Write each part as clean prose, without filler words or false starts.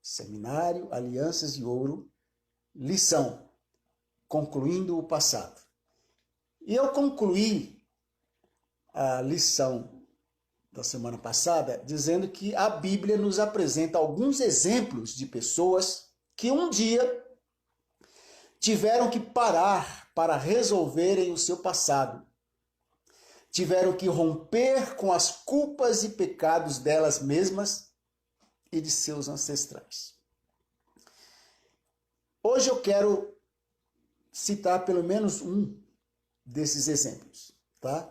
Seminário Alianças de Ouro, lição, concluindo o passado. E eu concluí a lição da semana passada dizendo que a Bíblia nos apresenta alguns exemplos de pessoas que um dia tiveram que parar para resolverem o seu passado. Tiveram que romper com as culpas e pecados delas mesmas e de seus ancestrais. Hoje eu quero citar pelo menos um desses exemplos, tá?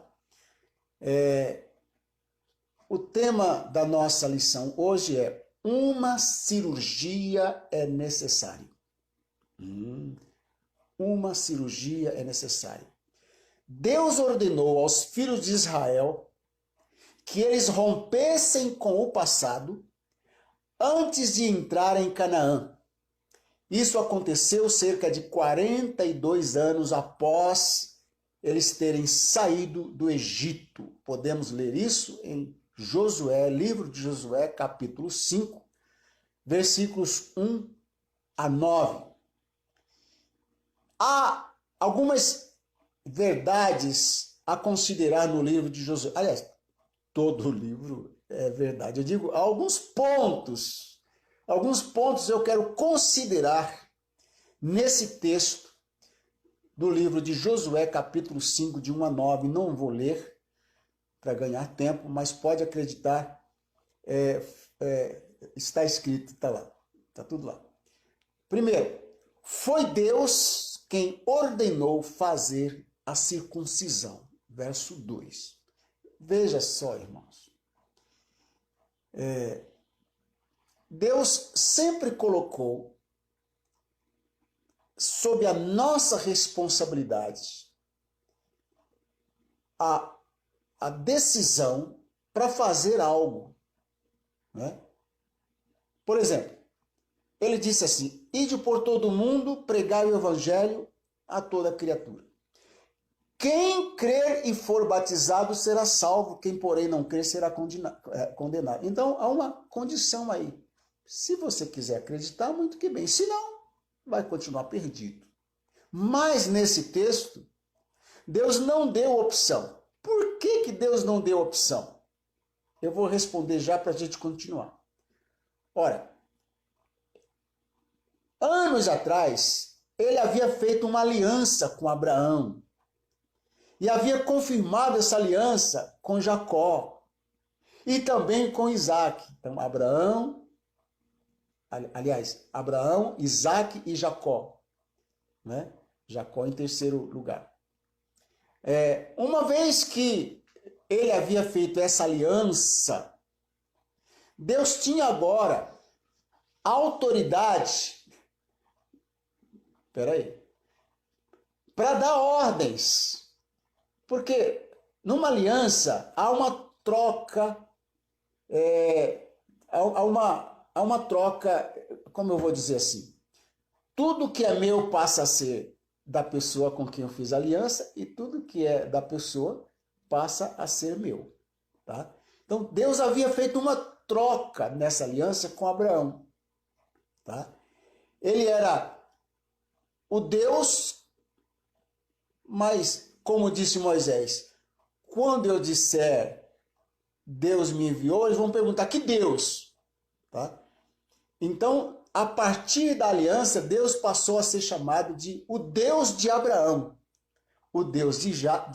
O tema da nossa lição hoje é: uma cirurgia é necessária. Uma cirurgia é necessária. Deus ordenou aos filhos de Israel que eles rompessem com o passado antes de entrarem em Canaã. Isso aconteceu cerca de 42 anos após eles terem saído do Egito. Podemos ler isso em Josué, livro de Josué, capítulo 5, versículos 1 a 9. Há algumas verdades a considerar no livro de Josué. Aliás, todo o livro é verdade. Eu digo, alguns pontos eu quero considerar nesse texto do livro de Josué, capítulo 5, de 1 a 9. Não vou ler para ganhar tempo, mas pode acreditar, está escrito, está lá, está tudo lá. Primeiro, foi Deus quem ordenou fazer a circuncisão. Verso 2. Veja só, irmãos. Deus sempre colocou sob a nossa responsabilidade a decisão para fazer algo, né? Por exemplo, ele disse assim: ide por todo o mundo, pregai o evangelho a toda criatura. Quem crer e for batizado será salvo, quem porém não crer será condenado. Então há uma condição aí. Se você quiser acreditar, muito que bem. Se não, vai continuar perdido. Mas nesse texto, Deus não deu opção. Por que Deus não deu opção? Eu vou responder já para a gente continuar. Ora, anos atrás, ele havia feito uma aliança com Abraão. E havia confirmado essa aliança com Jacó. E também com Isaac. Então, Abraão, Isaac e Jacó. Né? Jacó em terceiro lugar. Uma vez que ele havia feito essa aliança, Deus tinha agora autoridade, para dar ordens. Porque numa aliança há uma troca, há uma troca, como eu vou dizer assim, tudo que é meu passa a ser da pessoa com quem eu fiz aliança e tudo que é da pessoa passa a ser meu. Tá? Então Deus havia feito uma troca nessa aliança com Abraão. Tá? Ele era o Deus, mas, como disse Moisés, quando eu disser Deus me enviou, eles vão perguntar: que Deus? Tá? Então, a partir da aliança, Deus passou a ser chamado de o Deus de Abraão, o Deus de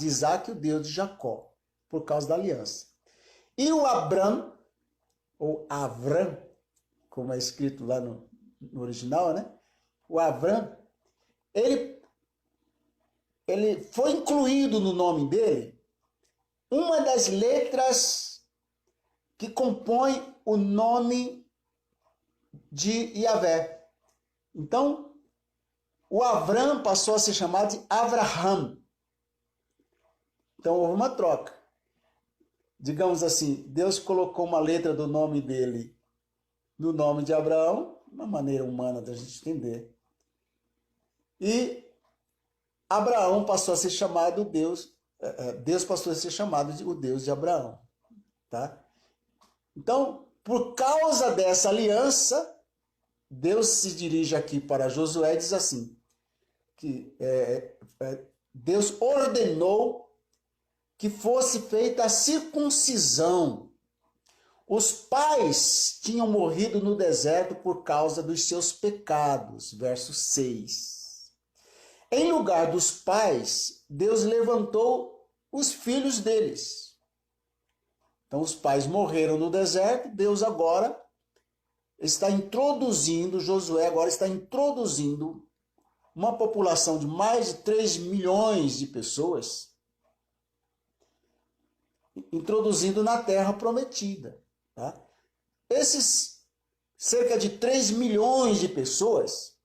Isaac e o Deus de Jacó, por causa da aliança. E o Abram, ou Avram, como é escrito lá no original, né? O Avram, ele foi incluído no nome dele uma das letras que compõe o nome de Yahvé. Então, o Avram passou a ser chamado de Avraham. Então, houve uma troca. Digamos assim, Deus colocou uma letra do nome dele no nome de Abraão, uma maneira humana da gente entender. E Abraão passou a ser chamado Deus passou a ser chamado de o Deus de Abraão. Tá? Então, por causa dessa aliança, Deus se dirige aqui para Josué e diz assim, que Deus ordenou que fosse feita a circuncisão. Os pais tinham morrido no deserto por causa dos seus pecados. Verso 6. Em lugar dos pais, Deus levantou os filhos deles. Então os pais morreram no deserto, Deus agora está introduzindo, Josué agora está introduzindo uma população de mais de 3 milhões de pessoas, introduzindo na terra prometida. Tá? Esses cerca de 3 milhões de pessoas,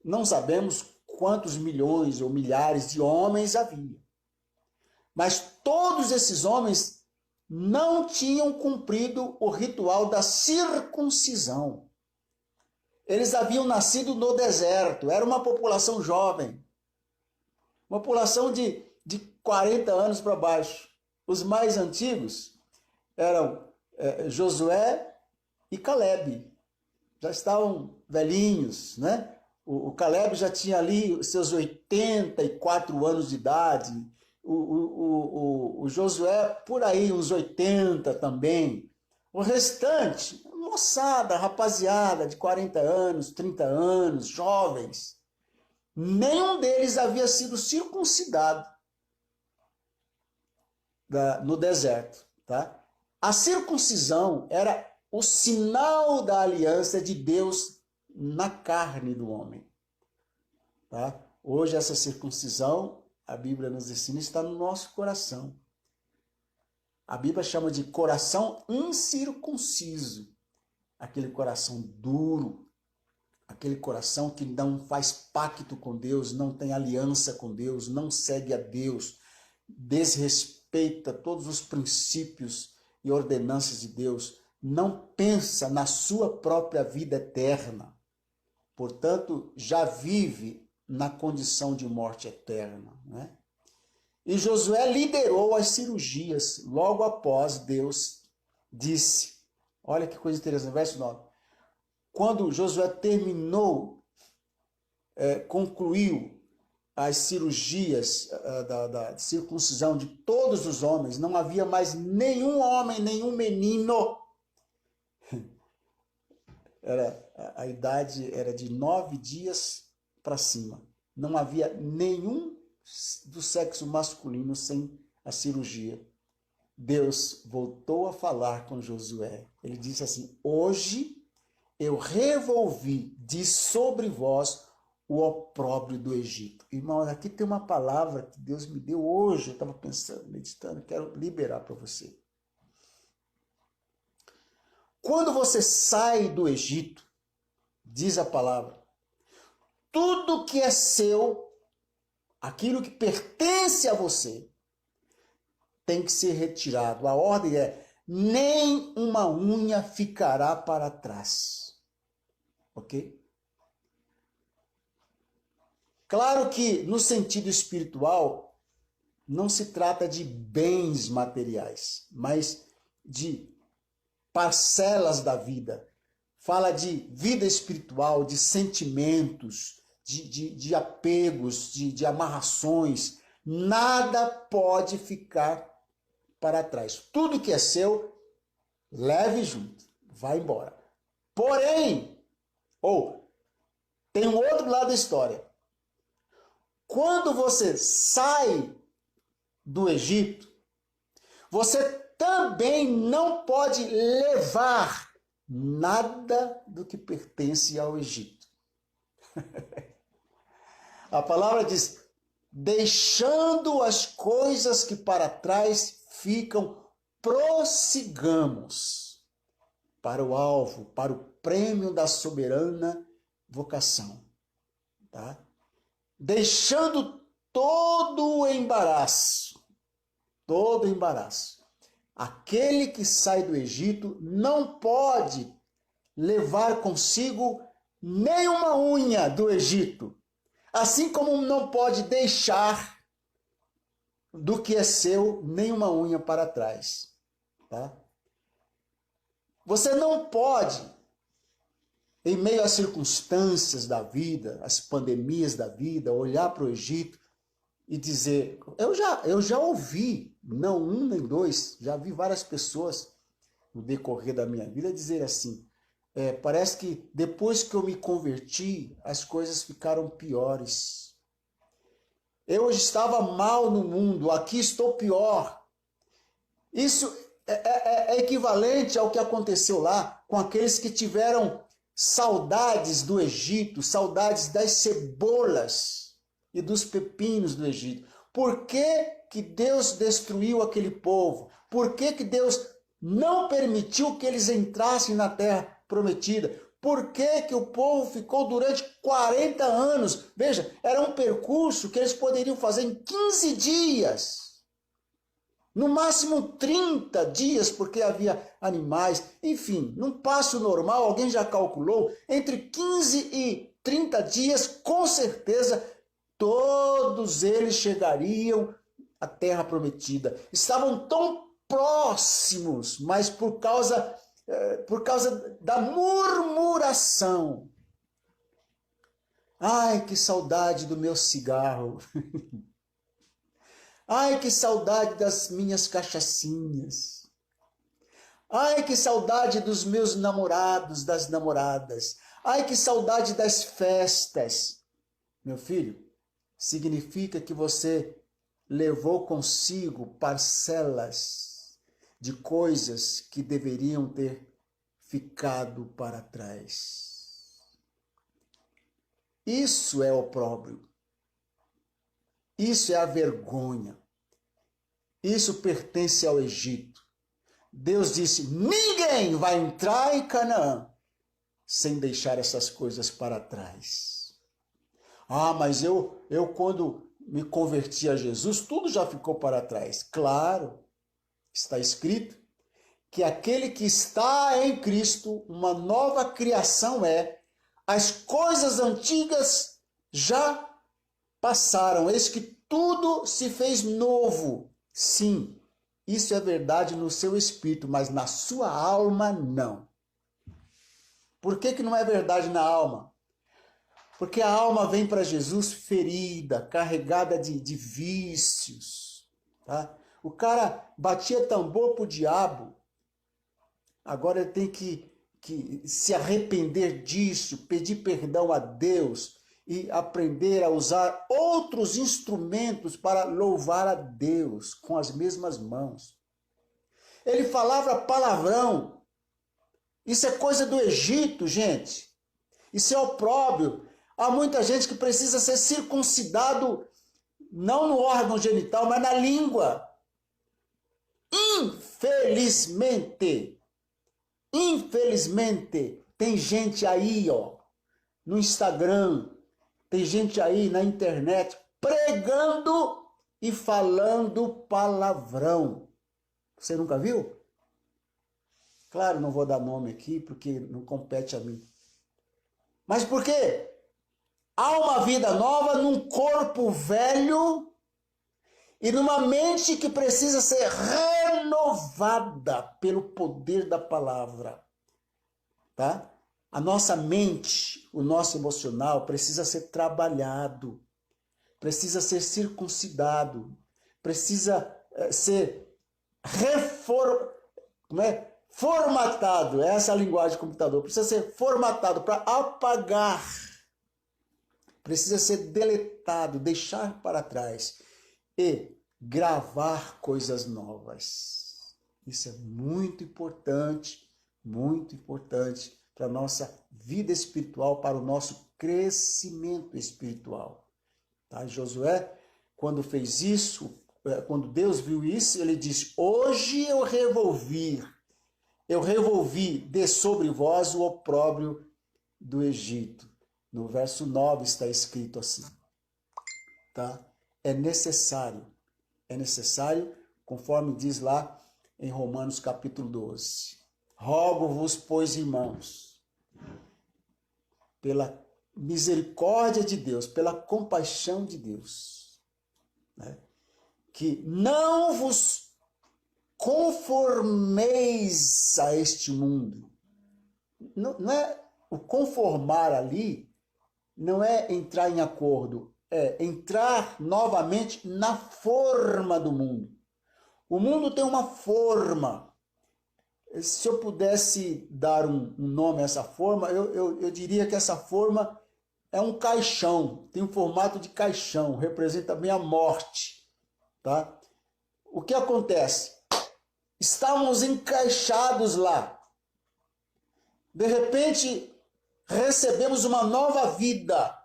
não sabemos quantos milhões ou milhares de homens havia. Mas todos esses homens não tinham cumprido o ritual da circuncisão. Eles haviam nascido no deserto, era uma população jovem, uma população de 40 anos para baixo. Os mais antigos eram Josué e Calebe, já estavam velhinhos, né? O Calebe já tinha ali seus 84 anos de idade, o Josué por aí uns 80 também. O restante, moçada, rapaziada de 40 anos, 30 anos, jovens, nenhum deles havia sido circuncidado no deserto, tá? A circuncisão era o sinal da aliança de Deus na carne do homem. Tá? Hoje essa circuncisão, a Bíblia nos ensina, está no nosso coração. A Bíblia chama de coração incircunciso. Aquele coração duro, aquele coração que não faz pacto com Deus, não tem aliança com Deus, não segue a Deus, desrespeita todos os princípios e ordenanças de Deus, não pensa na sua própria vida eterna. Portanto, já vive na condição de morte eterna, né? E Josué liderou as cirurgias logo após Deus disse. Olha que coisa interessante, verso 9. Quando Josué terminou, concluiu as cirurgias da circuncisão de todos os homens, não havia mais nenhum homem, nenhum menino. A idade era de 9 dias para cima. Não havia nenhum do sexo masculino sem a cirurgia. Deus voltou a falar com Josué. Ele disse assim: hoje eu revolvi de sobre vós o opróbrio do Egito. Irmãos, aqui tem uma palavra que Deus me deu hoje. Eu estava pensando, meditando, quero liberar para você. Quando você sai do Egito, diz a palavra, tudo que é seu, aquilo que pertence a você, tem que ser retirado. A ordem é, nem uma unha ficará para trás. Ok? Claro que no sentido espiritual, não se trata de bens materiais, mas de parcelas da vida. Fala de vida espiritual, de sentimentos, de apegos, de amarrações. Nada pode ficar para trás. Tudo que é seu, leve junto, vai embora. Porém, tem um outro lado da história. Quando você sai do Egito, você também não pode levar nada do que pertence ao Egito. A palavra diz, deixando as coisas que para trás ficam, prossigamos para o alvo, para o prêmio da soberana vocação. Tá? Deixando todo o embaraço, aquele que sai do Egito não pode levar consigo nenhuma unha do Egito, assim como não pode deixar do que é seu nenhuma unha para trás. Tá? Você não pode em meio às circunstâncias da vida, às pandemias da vida, olhar para o Egito e dizer, eu já ouvi, não um nem dois, já vi várias pessoas no decorrer da minha vida dizer assim, parece que depois que eu me converti, as coisas ficaram piores. Eu estava mal no mundo, aqui estou pior. Isso é equivalente ao que aconteceu lá com aqueles que tiveram saudades do Egito, saudades das cebolas e dos pepinos do Egito. Por que que Deus destruiu aquele povo? Por que que Deus não permitiu que eles entrassem na terra prometida? Por que que o povo ficou durante 40 anos? Veja, era um percurso que eles poderiam fazer em 15 dias. No máximo 30 dias, porque havia animais. Enfim, num passo normal, alguém já calculou, entre 15 e 30 dias, com certeza, todos eles chegariam à terra prometida. Estavam tão próximos, mas por causa da murmuração. Ai, que saudade do meu cigarro. Ai, que saudade das minhas cachaçinhas. Ai, que saudade dos meus namorados, das namoradas. Ai, que saudade das festas. Meu filho, significa que você levou consigo parcelas de coisas que deveriam ter ficado para trás. Isso é opróbrio. Isso é a vergonha. Isso pertence ao Egito. Deus disse, ninguém vai entrar em Canaã sem deixar essas coisas para trás. Ah, mas eu quando me converti a Jesus, tudo já ficou para trás. Claro, está escrito que aquele que está em Cristo, uma nova criação é, as coisas antigas já passaram, eis que tudo se fez novo. Sim, isso é verdade no seu espírito, mas na sua alma não. Por que que não é verdade na alma? Porque a alma vem para Jesus ferida, carregada de vícios. Tá? O cara batia tambor para o diabo, agora ele tem que se arrepender disso, pedir perdão a Deus e aprender a usar outros instrumentos para louvar a Deus com as mesmas mãos. Ele falava palavrão. Isso é coisa do Egito, gente. Isso é opróbrio. Há muita gente que precisa ser circuncidado, não no órgão genital, mas na língua. Infelizmente, tem gente aí, ó, no Instagram, tem gente aí na internet pregando e falando palavrão. Você nunca viu? Claro, não vou dar nome aqui porque não compete a mim. Mas por quê? Há uma vida nova num corpo velho e numa mente que precisa ser renovada pelo poder da palavra. Tá? A nossa mente, o nosso emocional precisa ser trabalhado, precisa ser circuncidado, precisa ser formatado, essa é a linguagem do computador, precisa ser formatado para apagar, precisa ser deletado, deixar para trás e gravar coisas novas. Isso é muito importante para a nossa vida espiritual, para o nosso crescimento espiritual. Tá? Josué, quando fez isso, quando Deus viu isso, ele disse, hoje eu revolvi de sobre vós o opróbrio do Egito. No verso 9 está escrito assim. Tá? É necessário, conforme diz lá em Romanos capítulo 12. Rogo-vos, pois, irmãos, pela misericórdia de Deus, pela compaixão de Deus, né, que não vos conformeis a este mundo. Não é o conformar ali não é entrar em acordo, é entrar novamente na forma do mundo. O mundo tem uma forma. Se eu pudesse dar um nome a essa forma, eu diria que essa forma é um caixão, tem um formato de caixão, representa bem a morte. Tá? O que acontece? Estávamos encaixados lá. De repente, recebemos uma nova vida.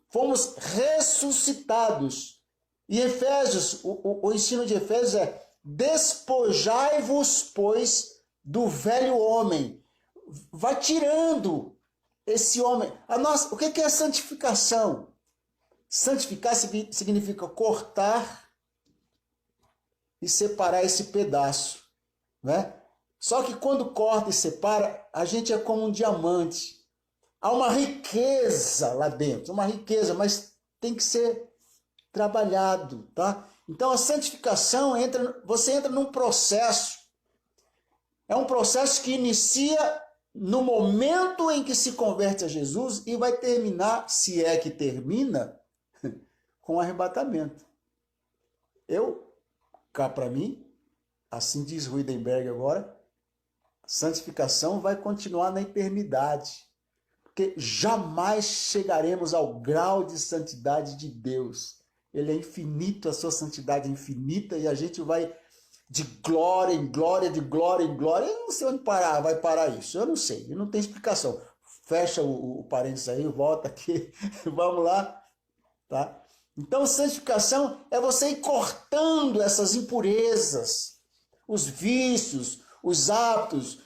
Fomos ressuscitados. E Efésios, o ensino de Efésios é: despojai-vos, pois, do velho homem. Vai tirando esse homem. O que é santificação? Santificar significa cortar e separar esse pedaço, né? Só que quando corta e separa, a gente é como um diamante. Há uma riqueza lá dentro, uma riqueza, mas tem que ser trabalhado, tá? Então a santificação você entra num processo. É um processo que inicia no momento em que se converte a Jesus e vai terminar, se é que termina, com o arrebatamento. Cá para mim, assim diz Ruidenberg agora, a santificação vai continuar na eternidade, porque jamais chegaremos ao grau de santidade de Deus. Ele é infinito, a sua santidade é infinita, e a gente vai de glória em glória, de glória em glória. Eu não sei onde vai parar isso, eu não sei, não tem explicação. Fecha o parênteses aí, volta aqui, vamos lá, tá? Então, santificação é você ir cortando essas impurezas, os vícios, os hábitos,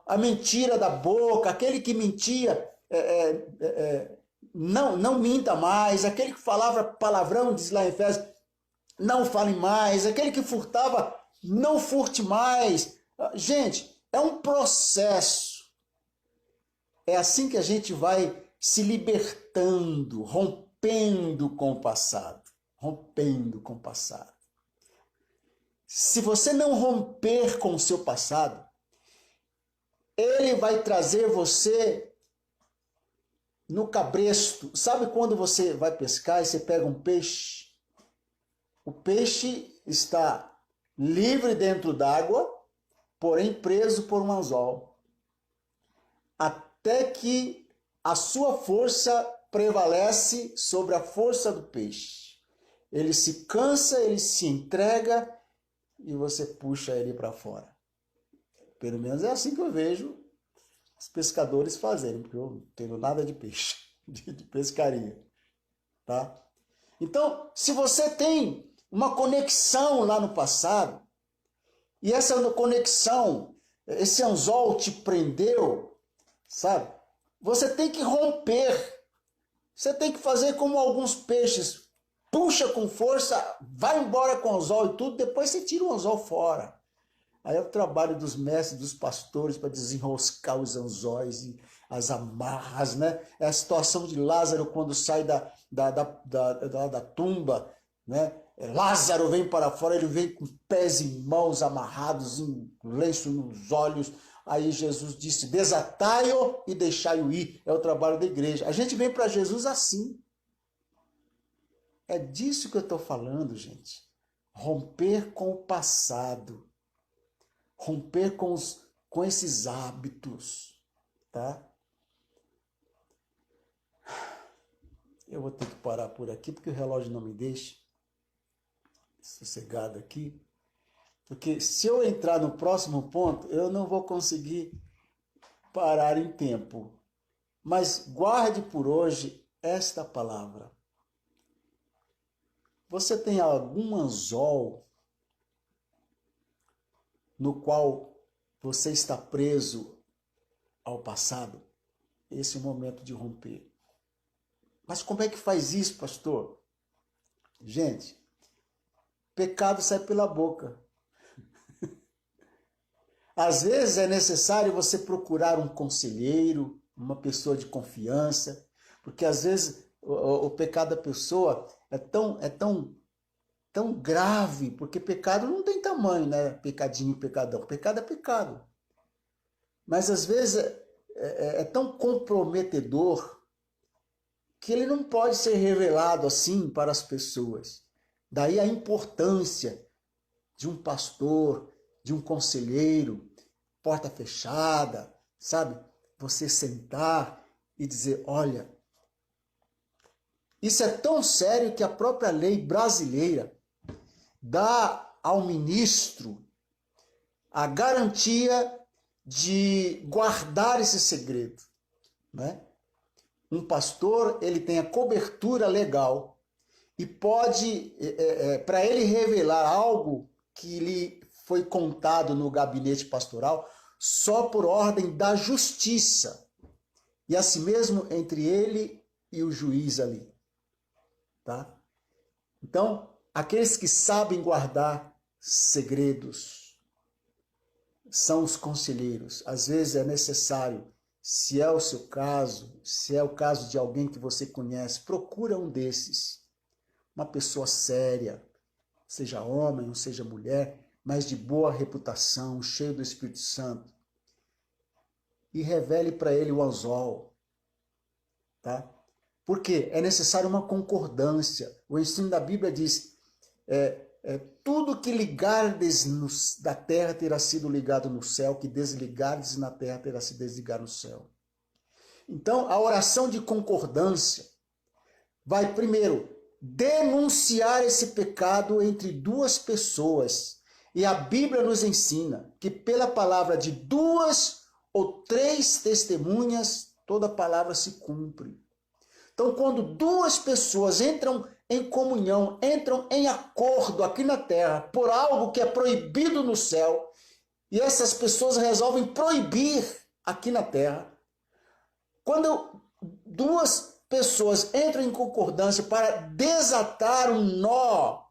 a mentira da boca. Aquele que mentia, não minta mais. Aquele que falava palavrão, diz lá em Efésios, não fale mais. Aquele que furtava, não furte mais. Gente, é um processo. É assim que a gente vai se libertando, rompendo com o passado. Rompendo com o passado. Se você não romper com o seu passado, ele vai trazer você no cabresto. Sabe quando você vai pescar e você pega um peixe? O peixe está livre dentro d'água, porém preso por um anzol. Até que a sua força prevalece sobre a força do peixe. Ele se cansa, ele se entrega e você puxa ele para fora. Pelo menos é assim que eu vejo os pescadores fazerem, porque eu não tenho nada de peixe, de pescaria. Tá? Então, se você tem uma conexão lá no passado, e essa conexão, esse anzol te prendeu, sabe? Você tem que romper. Você tem que fazer como alguns peixes. Puxa com força, vai embora com o anzol e tudo, depois você tira o anzol fora. Aí é o trabalho dos mestres, dos pastores, para desenroscar os anzóis e as amarras, né? É a situação de Lázaro quando sai da tumba, né? Lázaro vem para fora, ele vem com pés e mãos amarrados, em lenço nos olhos. Aí Jesus disse, desatai-o e deixai-o ir. É o trabalho da igreja. A gente vem para Jesus assim. É disso que eu estou falando, gente. Romper com o passado. Romper com esses hábitos. Tá? Eu vou ter que parar por aqui, porque o relógio não me deixa sossegado aqui. Porque se eu entrar no próximo ponto, eu não vou conseguir parar em tempo. Mas guarde por hoje esta palavra. Você tem algum anzol no qual você está preso ao passado? Esse é o momento de romper. Mas como é que faz isso, pastor? Gente, pecado sai pela boca. Às vezes é necessário você procurar um conselheiro, uma pessoa de confiança, porque às vezes o pecado da pessoa é tão grave, porque pecado não tem tamanho, né? Pecadinho, pecadão. Pecado é pecado. Mas às vezes é tão comprometedor que ele não pode ser revelado assim para as pessoas. Daí a importância de um pastor, de um conselheiro, porta fechada, sabe? Você sentar e dizer, olha, isso é tão sério que a própria lei brasileira dá ao ministro a garantia de guardar esse segredo, né? Um pastor, ele tem a cobertura legal e pode, para ele revelar algo que lhe foi contado no gabinete pastoral, só por ordem da justiça, e assim mesmo entre ele e o juiz ali, tá? Então, aqueles que sabem guardar segredos são os conselheiros. Às vezes é necessário, se é o seu caso, se é o caso de alguém que você conhece, procura um desses, uma pessoa séria, seja homem ou seja mulher, mas de boa reputação, cheio do Espírito Santo, e revele para ele o anzol, tá? Porque é necessário uma concordância. O ensino da Bíblia diz, tudo que ligardes da terra terá sido ligado no céu, que desligardes na terra terá sido desligado no céu. Então, a oração de concordância vai primeiro denunciar esse pecado entre duas pessoas. E a Bíblia nos ensina que pela palavra de 2 ou 3 testemunhas, toda palavra se cumpre. Então, quando 2 pessoas entram em comunhão, entram em acordo aqui na terra por algo que é proibido no céu, e essas pessoas resolvem proibir aqui na terra, quando 2 pessoas entram em concordância para desatar um nó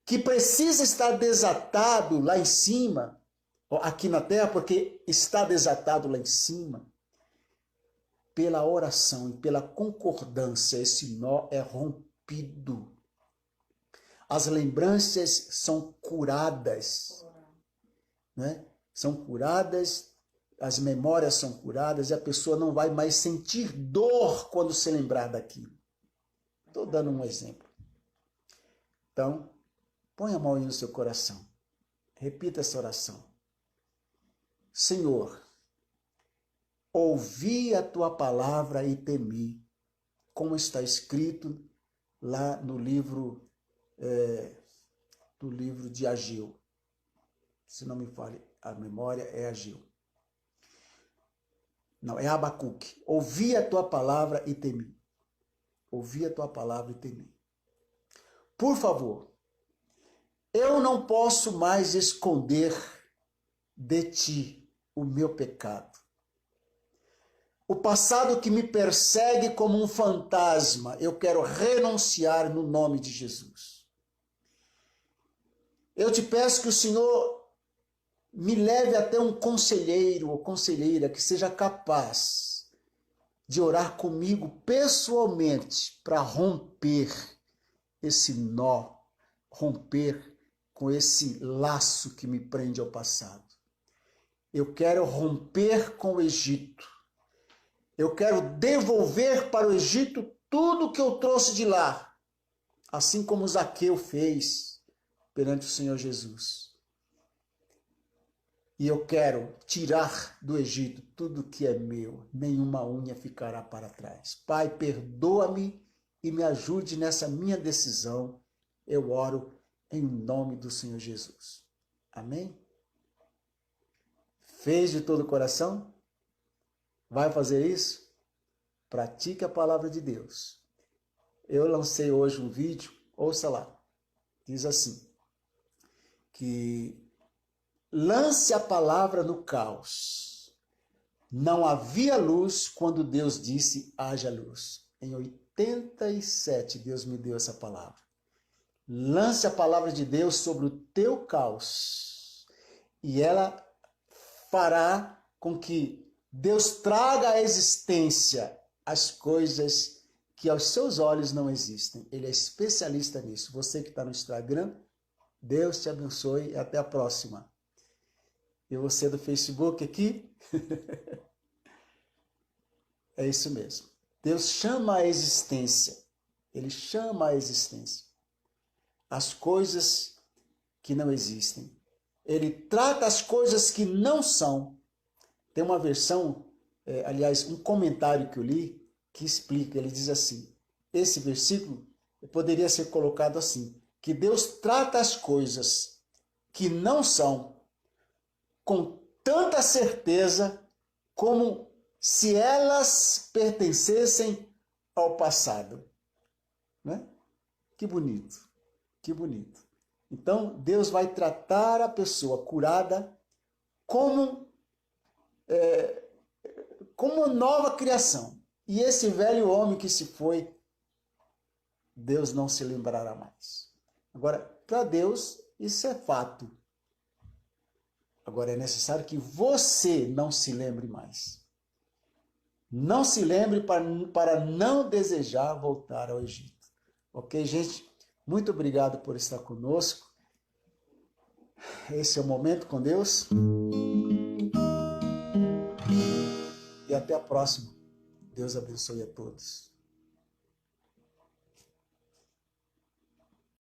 que precisa estar desatado lá em cima, aqui na terra, porque está desatado lá em cima, pela oração e pela concordância, esse nó é rompido. As lembranças são curadas, né? São curadas, as memórias são curadas e a pessoa não vai mais sentir dor quando se lembrar daquilo. Estou dando um exemplo. Então, põe a mão aí no seu coração. Repita essa oração. Senhor, ouvi a tua palavra e temi, como está escrito lá no livro, de Ageu. Se não me falha a memória, é Ageu. Não, é Abacuque. Ouvi a tua palavra e temi. Ouvi a tua palavra e temi. Por favor, eu não posso mais esconder de ti o meu pecado. O passado que me persegue como um fantasma, eu quero renunciar no nome de Jesus. Eu te peço que o Senhor me leve até um conselheiro ou conselheira que seja capaz de orar comigo pessoalmente para romper esse nó, romper com esse laço que me prende ao passado. Eu quero romper com o Egito. Eu quero devolver para o Egito tudo que eu trouxe de lá, assim como Zaqueu fez perante o Senhor Jesus. E eu quero tirar do Egito tudo que é meu, nenhuma unha ficará para trás. Pai, perdoa-me e me ajude nessa minha decisão. Eu oro em nome do Senhor Jesus. Amém? Fez de todo o coração? Vai fazer isso? Pratique a palavra de Deus. Eu lancei hoje um vídeo, ouça lá, diz assim, que lance a palavra no caos. Não havia luz quando Deus disse, haja luz. Em 87, Deus me deu essa palavra. Lance a palavra de Deus sobre o teu caos. E ela fará com que Deus traga à existência as coisas que aos seus olhos não existem. Ele é especialista nisso. Você que está no Instagram, Deus te abençoe e até a próxima. E você do Facebook aqui, É isso mesmo. Deus chama a existência. Ele chama a existência. As coisas que não existem. Ele trata as coisas que não são. Tem uma versão, aliás, um comentário que eu li, que explica, ele diz assim, esse versículo poderia ser colocado assim, que Deus trata as coisas que não são com tanta certeza como se elas pertencessem ao passado. Né? Que bonito, que bonito. Então, Deus vai tratar a pessoa curada como nova criação. E esse velho homem que se foi, Deus não se lembrará mais. Agora, para Deus, isso é fato. Agora, é necessário que você não se lembre mais. Não se lembre para não desejar voltar ao Egito. Ok, gente? Muito obrigado por estar conosco. Esse é o Momento com Deus. E até a próxima. Deus abençoe a todos.